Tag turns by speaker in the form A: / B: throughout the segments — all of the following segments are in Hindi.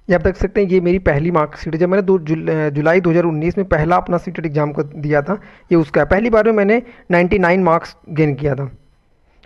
A: ये आप देख सकते हैं, ये मेरी पहली मार्कशीट है। जब मैंने जुलाई 2019 में पहला अपना सीटेट एग्ज़ाम को दिया था, ये उसका है। पहली बार में मैंने 99 मार्क्स गेन किया था।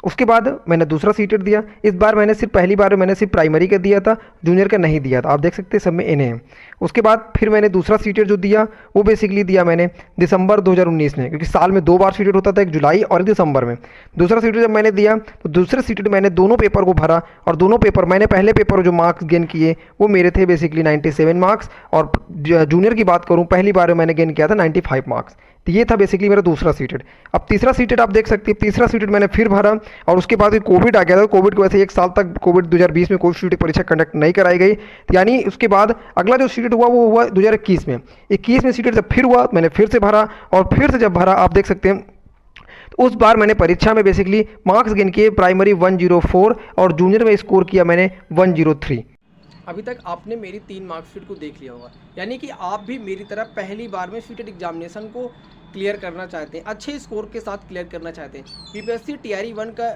A: उसके बाद मैंने दूसरा सीटेट दिया। इस बार मैंने सिर्फ पहली बार में मैंने सिर्फ प्राइमरी का दिया था, जूनियर का नहीं दिया था। आप देख सकते हैं सब में इन्हें हैं। उसके बाद फिर मैंने दूसरा सीटेट जो दिया वो बेसिकली दिया मैंने दिसंबर 2019 में, क्योंकि साल में दो बार सीटेट होता था, एक जुलाई और एक दिसंबर में। दूसरा सीटेट जब मैंने दिया तो दूसरे सीटेट मैंने दोनों पेपर को भरा, और दोनों पेपर मैंने पहले पेपर जो मार्क्स गेन किए वो मेरे थे बेसिकली 97 मार्क्स, और जूनियर की बात करूँ पहली बार में मैंने गेन किया था 95 मार्क्स। तो ये था बेसिकली मेरा दूसरा सीटेड। अब तीसरा सीटेड आप देख सकते हैं, तीसरा सीटेड मैंने फिर भरा, और उसके बाद कोविड आ गया था। कोविड की वजह से एक साल तक कोविड 2020 में कोई सीटेड परीक्षा कंडक्ट नहीं कराई गई। तो यानी उसके बाद अगला जो सीटेड हुआ वो हुआ 2021 में। 21 में सीटेड जब फिर हुआ मैंने फिर से भरा, और फिर से जब भरा आप देख सकते हैं तो उस बार मैंने परीक्षा में बेसिकली मार्क्स गेन किए प्राइमरी 104, और जूनियर में स्कोर किया मैंने 103।
B: अभी तक आपने मेरी 3 मार्कशीट को देख लिया होगा, यानी कि आप भी मेरी तरह पहली बार में सीटेट एग्जामिनेशन को क्लियर करना चाहते हैं, अच्छे स्कोर के साथ क्लियर करना चाहते हैं। बीपीएससी टीआरई 1 का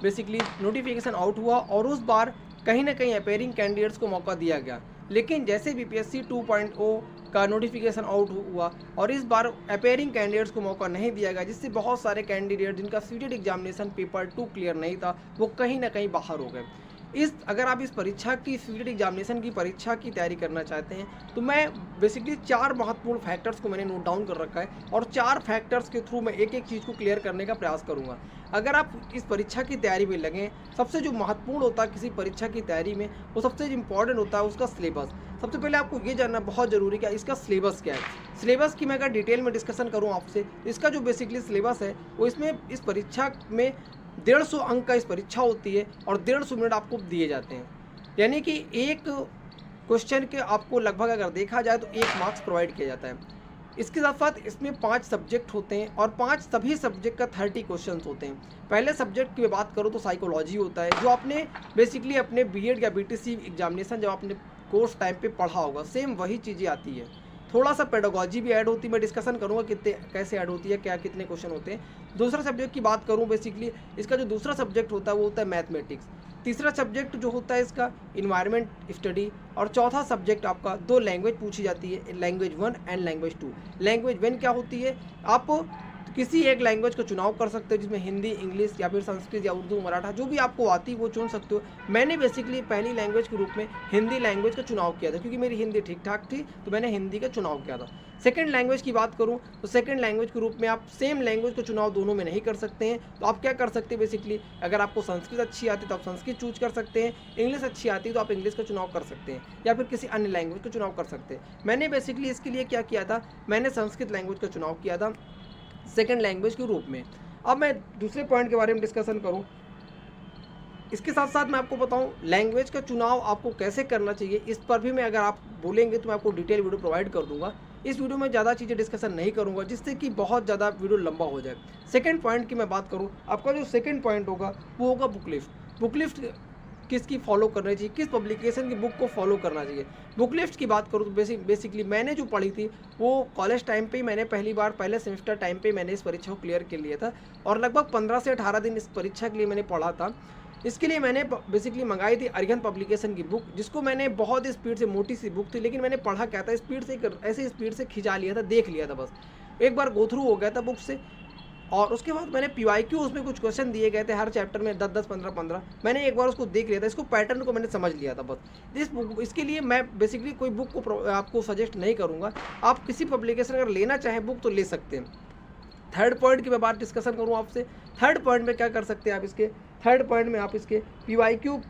B: बेसिकली नोटिफिकेशन आउट हुआ, और उस बार कहीं ना कहीं अपेयरिंग कैंडिडेट्स को मौका दिया गया। लेकिन जैसे बीपीएससी 2.0 का नोटिफिकेशन आउट हुआ और इस बार अपेयरिंग कैंडिडेट्स को मौका नहीं दिया गया, जिससे बहुत सारे कैंडिडेट जिनका सीटेट एग्जामिनेशन पेपर 2 क्लियर नहीं था वो कहीं ना कहीं बाहर हो गए। अगर आप इस परीक्षा की सीटेट एग्जामिनेशन की परीक्षा की तैयारी करना चाहते हैं तो मैं बेसिकली 4 महत्वपूर्ण फैक्टर्स को मैंने नोट डाउन कर रखा है, और 4 फैक्टर्स के थ्रू मैं एक एक चीज़ को क्लियर करने का प्रयास करूंगा। अगर आप इस परीक्षा की तैयारी में लगें, सबसे जो महत्वपूर्ण होता है किसी परीक्षा की तैयारी में, वो सबसे इंपॉर्टेंट होता है उसका सिलेबस। सबसे पहले आपको ये जानना बहुत ज़रूरी है इसका सिलेबस क्या है। सिलेबस की मैं अगर डिटेल में डिस्कशन करूँ आपसे, इसका जो बेसिकली सिलेबस है वो इसमें इस परीक्षा में 150 अंक का इस परीक्षा होती है, और 150 मिनट आपको दिए जाते हैं। यानी कि एक क्वेश्चन के आपको लगभग अगर देखा जाए तो 1 मार्क्स प्रोवाइड किया जाता है। इसके साथ साथ इसमें 5 सब्जेक्ट होते हैं, और 5 सभी सब्जेक्ट का 30 क्वेश्चन होते हैं। पहले सब्जेक्ट की बात करूँ तो साइकोलॉजी होता है, जो आपने बेसिकली अपने बीएड या बीटीसी एग्जामिनेशन जब आपने कोर्स टाइम पे पढ़ा होगा, सेम वही चीज़ें आती है। थोड़ा सा पेडागोजी भी ऐड होती है, मैं डिस्कशन करूंगा कितने कैसे ऐड होती है, क्या कितने क्वेश्चन होते हैं। दूसरा सब्जेक्ट की बात करूं, बेसिकली इसका जो दूसरा सब्जेक्ट होता है वो होता है मैथमेटिक्स। तीसरा सब्जेक्ट जो होता है इसका इन्वायरमेंट स्टडी, और चौथा सब्जेक्ट आपका 2 लैंग्वेज पूछी जाती है, लैंग्वेज 1 एंड लैंग्वेज 2। लैंग्वेज 1 क्या होती है, आप किसी एक लैंग्वेज का चुनाव कर सकते हो, जिसमें हिंदी, इंग्लिश या फिर संस्कृत या उर्दू, मराठा, जो भी आपको आती है वो चुन सकते हो। मैंने बेसिकली पहली लैंग्वेज के रूप में हिंदी लैंग्वेज का चुनाव किया था, क्योंकि मेरी हिंदी ठीक ठाक थी तो मैंने हिंदी का चुनाव किया था। सेकंड लैंग्वेज की बात करूं तो सेकंड लैंग्वेज के रूप में आप सेम लैंग्वेज का चुनाव दोनों में नहीं कर सकते हैं, तो आप क्या कर सकते हैं बेसिकली, अगर आपको संस्कृत अच्छी आती है तो आप संस्कृत चूज कर सकते हैं, इंग्लिश अच्छी आती है तो आप इंग्लिश का चुनाव कर सकते हैं, या फिर किसी अन्य लैंग्वेज का चुनाव कर सकते हैं। मैंने बेसिकली इसके लिए क्या किया था, मैंने संस्कृत लैंग्वेज का चुनाव किया था सेकंड लैंग्वेज के रूप में। अब मैं दूसरे पॉइंट के बारे में डिस्कशन करूं, इसके साथ साथ मैं आपको बताऊं लैंग्वेज का चुनाव आपको कैसे करना चाहिए, इस पर भी मैं अगर आप बोलेंगे तो मैं आपको डिटेल वीडियो प्रोवाइड कर दूंगा। इस वीडियो में ज़्यादा चीज़ें डिस्कशन नहीं करूंगा, जिससे कि बहुत ज़्यादा वीडियो लंबा हो जाए। सेकंड पॉइंट की मैं बात करूँ, आपका जो सेकंड पॉइंट होगा वो होगा बुक लिस्ट। बुक लिस्ट किसकी फॉलो करनी चाहिए, किस पब्लिकेशन की बुक को फॉलो करना चाहिए। बुक लिस्ट की बात करूँ तो बेसिकली मैंने जो पढ़ी थी वो कॉलेज टाइम पे ही मैंने पहले सेमेस्टर टाइम पे मैंने इस परीक्षा को क्लियर कर लिया था, और लगभग 15 से 18 दिन इस परीक्षा के लिए मैंने पढ़ा था। इसके लिए मैंने बेसिकली मंगाई थी अरिहंत पब्लिकेशन की बुक, जिसको मैंने बहुत स्पीड से, मोटी सी बुक थी लेकिन मैंने पढ़ा क्या था, स्पीड से ऐसे स्पीड से खिंचा लिया था, देख लिया था, बस एक बार गो थ्रू हो गया था बुक से। और उसके बाद मैंने पीवाईक्यू, उसमें कुछ क्वेश्चन दिए गए थे हर चैप्टर में 10-10, 15-15, मैंने एक बार उसको देख लिया था, इसको पैटर्न को मैंने समझ लिया था बस। इसके लिए मैं बेसिकली कोई बुक को आपको सजेस्ट नहीं करूँगा, आप किसी पब्लिकेशन अगर लेना चाहें बुक तो ले सकते हैं। थर्ड पॉइंट की मैं बात डिस्कशन करूँ आपसे, थर्ड पॉइंट में क्या कर सकते हैं आप, इसके थर्ड पॉइंट में आप इसके पीवाईक्यू,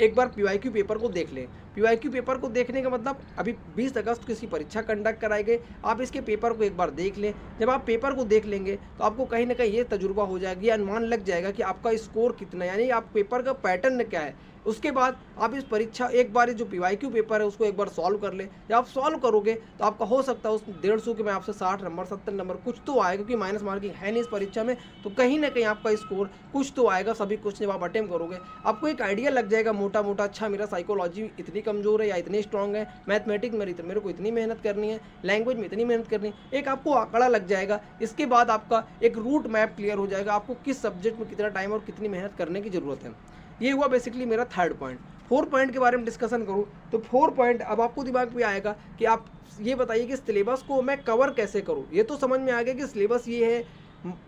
B: एक बार पीवाईक्यू पेपर को देख लें। पीवाईक्यू पेपर को देखने का मतलब, अभी 20 अगस्त को इसकी परीक्षा कंडक्ट कराई गई, आप इसके पेपर को एक बार देख लें। जब आप पेपर को देख लेंगे तो आपको कहीं ना कहीं ये तजुर्बा हो जाएगी, अनुमान लग जाएगा कि आपका स्कोर कितना है, यानी आप पेपर का पैटर्न क्या है। उसके बाद आप इस परीक्षा एक बार जो पीवाईक्यू पेपर है उसको एक बार सॉल्व कर ले। जब आप सॉल्व करोगे तो आपका हो सकता है उस 150 के में आपसे 60 नंबर, 70 नंबर कुछ तो आएगा, क्योंकि माइनस मार्किंग है नहीं इस परीक्षा में, तो कहीं ना कहीं आपका स्कोर कुछ तो आएगा। सभी क्वेश्चन जब आप अटेम्प्ट करोगे आपको एक आइडिया लग जाएगा मोटा मोटा, अच्छा मेरा साइकोलॉजी इतनी कमजोर है या इतनी स्ट्रांग है, मैथमेटिक्स मेरे को इतनी मेहनत करनी है, लैंग्वेज में इतनी मेहनत करनी है, एक आपको आंकड़ा लग जाएगा। इसके बाद आपका एक रूट मैप क्लियर हो जाएगा, आपको किस सब्जेक्ट में कितना टाइम और कितनी मेहनत करने की जरूरत है। ये हुआ बेसिकली मेरा थर्ड पॉइंट। 4 पॉइंट के बारे में डिस्कशन करूँ तो 4 पॉइंट अब आपको दिमाग में आएगा कि आप ये बताइए कि सिलेबस को मैं कवर कैसे करूँ। ये तो समझ में आ गया कि सिलेबस ये है,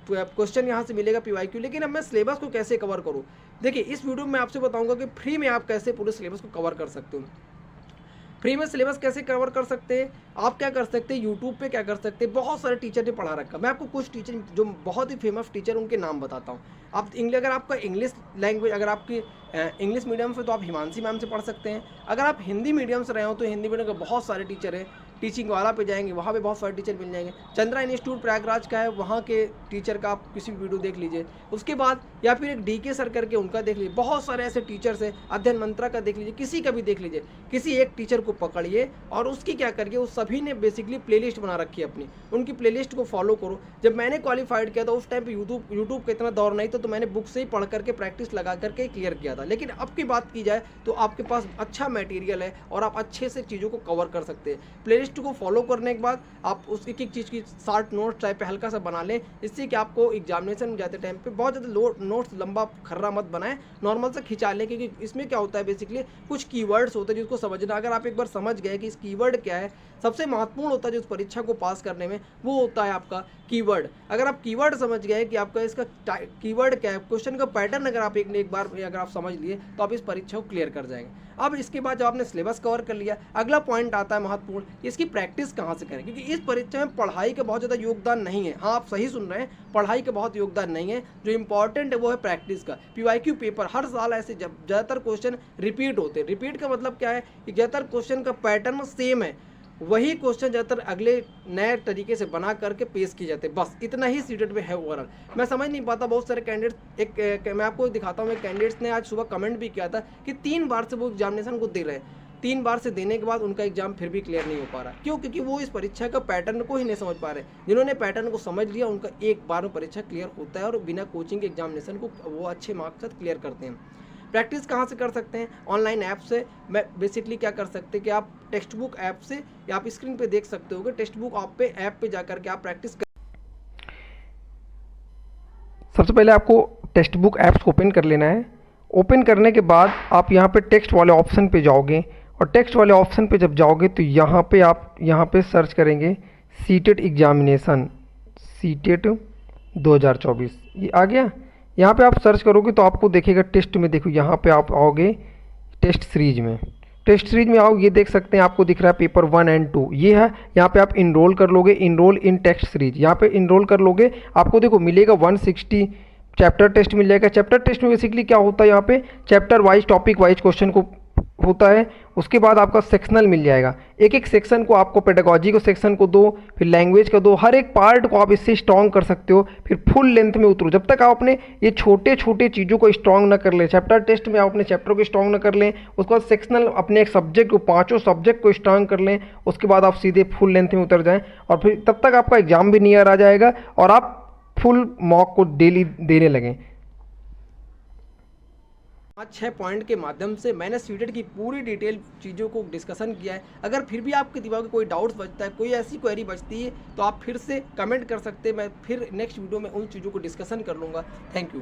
B: क्वेश्चन यहाँ से मिलेगा PYQ, लेकिन अब मैं सिलेबस को कैसे कवर करूँ। देखिए इस वीडियो में आपसे बताऊँगा कि फ्री में आप कैसे पूरे सिलेबस को कवर कर सकते हो। फ्री में सिलेबस कैसे कवर कर सकते हैं, आप क्या कर सकते हैं, यूट्यूब पे क्या कर सकते हैं, बहुत सारे टीचर ने पढ़ा रखा। मैं आपको कुछ टीचर जो बहुत ही फेमस टीचर उनके नाम बताता हूँ। आप अगर आपका इंग्लिश लैंग्वेज, अगर आपकी इंग्लिश मीडियम से तो आप हिमांशी मैम से पढ़ सकते हैं। अगर आप हिंदी मीडियम से रहे हो तो हिंदी मीडियम के बहुत सारे टीचर हैं। टीचिंग वाला पे जाएंगे, वहाँ पे बहुत सारे टीचर मिल जाएंगे। चंद्रा इंस्टीट्यूट प्रयागराज का है, वहाँ के टीचर का आप किसी भी वीडियो देख लीजिए। उसके बाद या फिर एक DK सर करके उनका देख लीजिए। बहुत सारे ऐसे टीचर्स हैं, अध्ययन मंत्रा का देख लीजिए, किसी का भी देख लीजिए। किसी एक टीचर को पकड़िए और उसकी क्या करिए, उस सभी ने बेसिकली प्लेलिस्ट बना रखी है अपनी, उनकी प्लेलिस्ट को फॉलो करो। जब मैंने क्वालिफाइड किया था उस टाइम पे यूट्यूब का इतना दौर नहीं था, तो मैंने बुक से ही पढ़ करके प्रैक्टिस लगा करके क्लियर किया था। लेकिन अब की बात की जाए तो आपके पास अच्छा मटेरियल है और आप अच्छे से चीज़ों को कवर कर सकते हैं। प्लेलिस्ट को फॉलो करने के बाद आप उस एक एक चीज़ की शॉर्ट नोट्स टाइप पे हल्का सा बना लें, इससे कि आपको एग्जामिनेशन में जाते टाइम पे बहुत ज़्यादा नोट्स लंबा खर्रा मत बनाएं, नॉर्मल से खिंचा लें। क्योंकि इसमें क्या होता है, बेसिकली कुछ कीवर्ड्स होते हैं जिसको समझना। अगर आप एक बार समझ गए कि इस कीवर्ड क्या है, सबसे महत्वपूर्ण होता है जो उस परीक्षा को पास करने में, वो होता है आपका कीवर्ड। अगर आप कीवर्ड समझ गए कि आपका इसका कीवर्ड क्या है, क्वेश्चन का पैटर्न अगर आप एक बार अगर आप समझ लिए तो आप इस परीक्षा को क्लियर कर जाएंगे। अब इसके बाद जब आपने सिलेबस कवर कर लिया, अगला पॉइंट आता है महत्वपूर्ण, इसकी प्रैक्टिस कहाँ से करें। क्योंकि इस परीक्षा में पढ़ाई का बहुत ज़्यादा योगदान नहीं है। हाँ, आप सही सुन रहे हैं, पढ़ाई का बहुत योगदान नहीं है। जो इंपॉर्टेंट है वो है प्रैक्टिस का। PYQ पेपर हर साल ऐसे जब ज़्यादातर क्वेश्चन रिपीट होते हैं। रिपीट का मतलब क्या है कि ज़्यादातर क्वेश्चन का पैटर्न सेम है, वही क्वेश्चन ज़्यादातर अगले नए तरीके से बना करके पेश किए जाते हैं। बस इतना ही सीटेट में है ओवरऑल। मैं समझ नहीं पाता, बहुत सारे कैंडिडेट्स, मैं आपको दिखाता हूँ, एक कैंडिडेट्स ने आज सुबह कमेंट भी किया था कि 3 बार से वो एग्जामिनेशन को दे रहे हैं। 3 बार से देने के बाद उनका एग्जाम फिर भी क्लियर नहीं हो पा रहा। क्यों? क्योंकि वो इस परीक्षा का पैटर्न को ही नहीं समझ पा रहे। जिन्होंने पैटर्न को समझ लिया उनका एक बार में परीक्षा क्लियर होता है और बिना कोचिंग के एग्जामिनेशन को वो अच्छे मार्क्स से क्लियर करते हैं। प्रैक्टिस कहाँ से कर सकते हैं? ऑनलाइन ऐप से। मैं बेसिकली क्या कर सकते हैं कि आप टेक्स्ट बुक ऐप से, या आप स्क्रीन पे देख सकते हो कि टेक्स्ट बुक ऐप पे जा करके आप प्रैक्टिस कर।
A: सबसे पहले आपको टेक्स्ट बुक ऐप्स ओपन कर लेना है। ओपन करने के बाद आप यहाँ पे टेक्स्ट वाले ऑप्शन पे जाओगे और टेक्स्ट वाले ऑप्शन पे जब जाओगे तो यहाँ पे आप यहाँ पे सर्च करेंगे सीटेट एग्जामिनेशन, सीटेट 2024, ये आ गया। यहाँ पे आप सर्च करोगे तो आपको देखेगा टेस्ट में, देखो यहाँ पे आप आओगे टेस्ट सीरीज में। टेस्ट सीरीज में आओ, ये देख सकते हैं आपको दिख रहा है पेपर 1 और 2, ये है। यहाँ पे आप इनरोल कर लोगे, इनरोल इन टेस्ट सीरीज, यहाँ पे इनरोल कर लोगे। आपको देखो मिलेगा 160 चैप्टर टेस्ट मिल जाएगा। चैप्टर टेस्ट में बेसिकली क्या होता है, यहाँ पे chapter wise, topic wise question को होता है। उसके बाद आपका सेक्शनल मिल जाएगा। एक एक सेक्शन को आपको, पेडागोजी को सेक्शन को दो, फिर लैंग्वेज का दो, हर एक पार्ट को आप इससे स्ट्रॉन्ग कर सकते हो। फिर फुल लेंथ में उतरो, जब तक आप अपने ये छोटे छोटे चीज़ों को स्ट्रॉन्ग ना कर लें। चैप्टर टेस्ट में आप अपने चैप्टर को स्ट्रॉन्ग ना कर लें, उसके बाद सेक्शनल अपने एक सब्जेक्ट को, 5 सब्जेक्ट को स्ट्रॉन्ग कर लें, उसके बाद आप सीधे फुल लेंथ में उतर जाएँ। और फिर तब तक आपका एग्जाम भी नियर आ जाएगा और आप फुल मॉक को डेली देने लगें।
B: 5-6 पॉइंट के माध्यम से मैंने सीटेट की पूरी डिटेल चीज़ों को डिस्कशन किया है। अगर फिर भी आपके दिमाग में कोई डाउट्स बचता है, कोई ऐसी क्वेरी बचती है, तो आप फिर से कमेंट कर सकते हैं। मैं फिर नेक्स्ट वीडियो में उन चीज़ों को डिस्कशन कर लूँगा। Thank you.